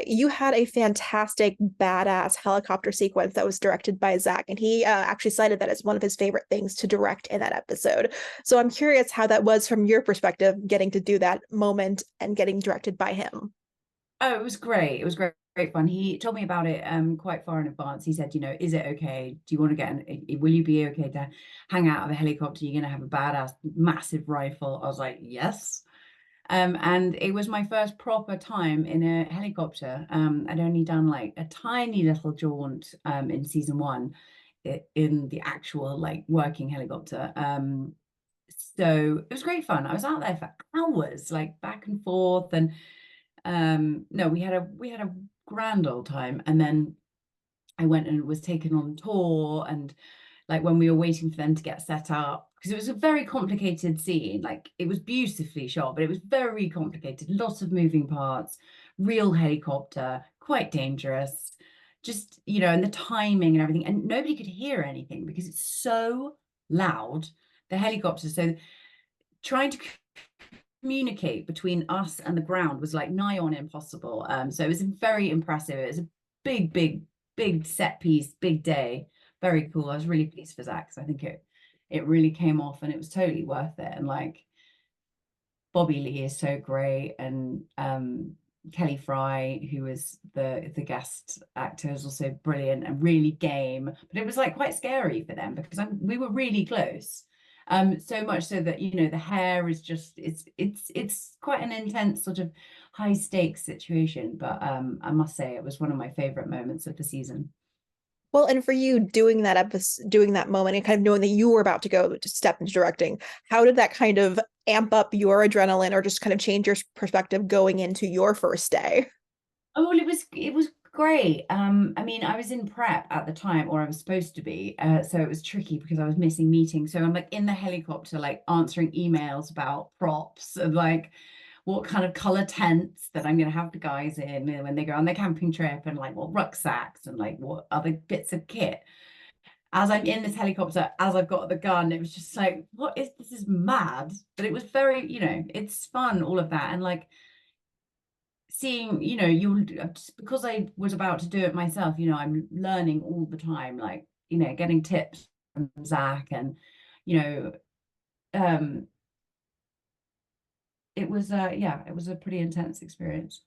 you had a fantastic, badass helicopter sequence that was directed by Zach, and he actually cited that as one of his favorite things to direct in that episode. So I'm curious how that was from your perspective, getting to do that moment and getting directed by him. Oh, it was great. It was great, great fun. He told me about it quite far in advance. He said, is it okay? Do you want to will you be okay to hang out of a helicopter? You're gonna have a badass massive rifle. I was like, yes. And it was my first proper time in a helicopter. I'd only done like a tiny little jaunt in season one in the actual like working helicopter. So it was great fun. I was out there for hours, like back and forth, and no, we had a grand old time. And then I went and was taken on tour, and like when we were waiting for them to get set up, because it was a very complicated scene. Like it was beautifully shot, but it was very complicated, lots of moving parts, real helicopter, quite dangerous, just and the timing and everything, and nobody could hear anything because it's so loud, the helicopter. So trying to communicate between us and the ground was like nigh on impossible. So it was very impressive. It was a big, big, big set piece, big day. Very cool. I was really pleased for Zach, because I think it really came off and it was totally worth it. And like Bobby Lee is so great, and Kelly Fry, who was the guest actor, is also brilliant and really game. But it was like quite scary for them because we were really close. So much so that the hair is just it's quite an intense sort of high stakes situation. But I must say it was one of my favorite moments of the season. Well, and for you doing that episode, doing that moment, and kind of knowing that you were about to go to step into directing, how did that kind of amp up your adrenaline or just kind of change your perspective going into your first day? Oh, well, it was great. I mean, I was in prep at the time, or I was supposed to be, so it was tricky because I was missing meetings. So I'm like in the helicopter, like answering emails about props and like what kind of color tents that I'm going to have the guys in when they go on their camping trip, and like what rucksacks and like what other bits of kit. As I'm in this helicopter, as I've got the gun, it was just like, what is this? Is mad, but it was very, it's fun, all of that, and like seeing, you just because I was about to do it myself, I'm learning all the time, like, getting tips from Zach, and you know, um, it was yeah, it was a pretty intense experience.